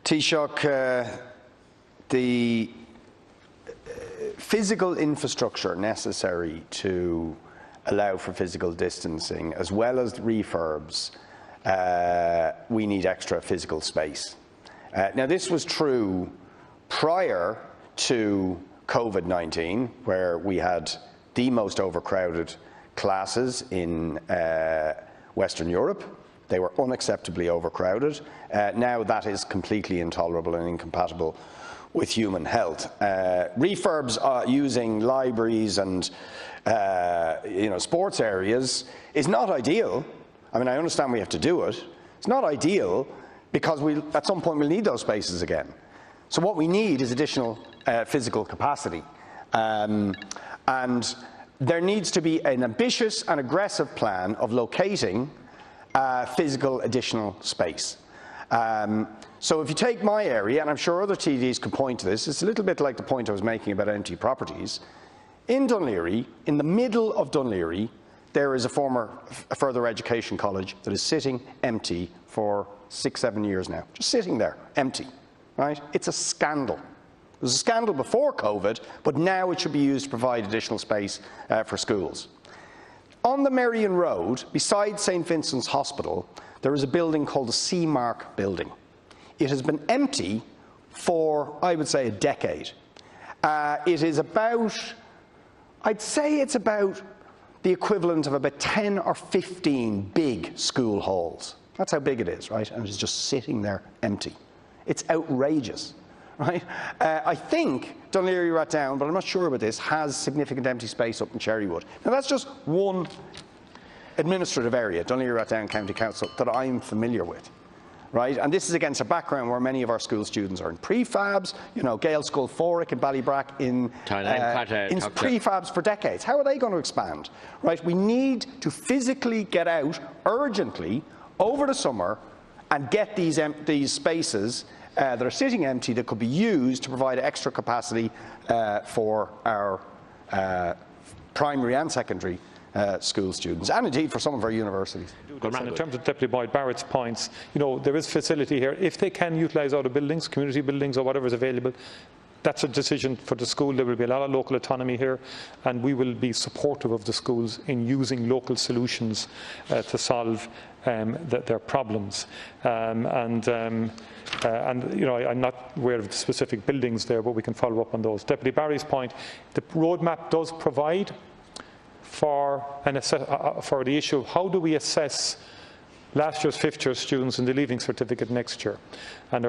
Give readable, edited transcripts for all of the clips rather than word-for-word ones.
Taoiseach, the physical infrastructure necessary to allow for physical distancing, as well as refurbs, we need extra physical space. Now, this was true prior to COVID-19, where we had the most overcrowded classes in Western Europe. They were unacceptably overcrowded. Now that is completely intolerable and incompatible with human health. Refurbs using libraries and sports areas is not ideal. I mean, I understand we have to do it. It's not ideal because at some point we'll need those spaces again. So what we need is additional physical capacity. And there needs to be an ambitious and aggressive plan of locating physical additional space. So if you take my area, and I'm sure other TDs could point to this, it's a little bit like the point I was making about empty properties. In Dún Laoghaire, in the middle of Dún Laoghaire, there is a former further education college that is sitting empty for 6-7 years now, just sitting there, empty, right? It's a scandal. It was a scandal before COVID, but now it should be used to provide additional space for schools. On the Merrion Road, beside St Vincent's Hospital, there is a building called the Seamark Building. It has been empty for, I would say, a decade. It is about, I'd say it's about the equivalent of about 10 or 15 big school halls. That's how big it is, right? And it's just sitting there empty. It's outrageous, right? I think Dún Laoghaire Rathdown, but I'm not sure about this, has significant empty space up in Cherrywood. Now that's just one administrative area, Dún Laoghaire Rathdown County Council, that I'm familiar with. Right? And this is against a background where many of our school students are in prefabs, Gael School Foric and Ballybrack in prefabs for decades. How are they going to expand? Right? We need to physically get out urgently over the summer and get these spaces that are sitting empty that could be used to provide extra capacity for our primary and secondary school students, and indeed for some of our universities. And in terms of Deputy Boyd Barrett's points, there is facility here. If they can utilise other buildings, community buildings or whatever is available, that's a decision for the school. There will be a lot of local autonomy here, and we will be supportive of the schools in using local solutions to solve their problems. I'm not aware of the specific buildings there, but we can follow up on those. Deputy Barry's point, the roadmap does provide for the issue of how do we assess last year's, fifth year students in the Leaving Certificate next year. And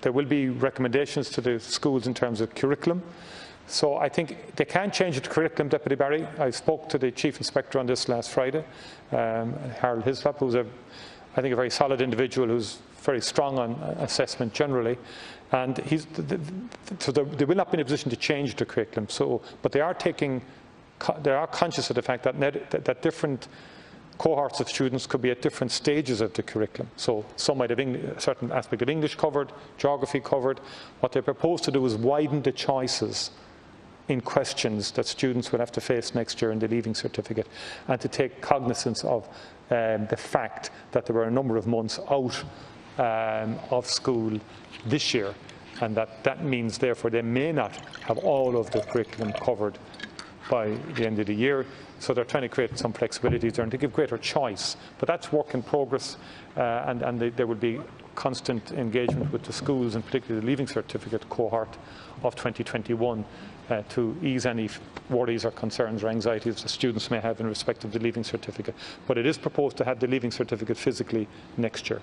there will be recommendations to the schools in terms of curriculum. So I think they can change the curriculum, Deputy Barry. I spoke to the Chief Inspector on this last Friday, Harold Hislop, who's I think a very solid individual who's very strong on assessment generally. And so they will not be in a position to change the curriculum. But they are conscious of the fact that different cohorts of students could be at different stages of the curriculum. So some might have a certain aspect of English covered, geography covered. What they propose to do is widen the choices in questions that students will have to face next year in the Leaving Certificate, and to take cognizance of the fact that there were a number of months out of school this year, and that means therefore they may not have all of the curriculum covered by the end of the year. So they're trying to create some flexibility there and to give greater choice. But that's work in progress, and there will be constant engagement with the schools, and particularly the Leaving Certificate cohort of 2021, to ease any worries or concerns or anxieties the students may have in respect of the Leaving Certificate. But it is proposed to have the Leaving Certificate physically next year.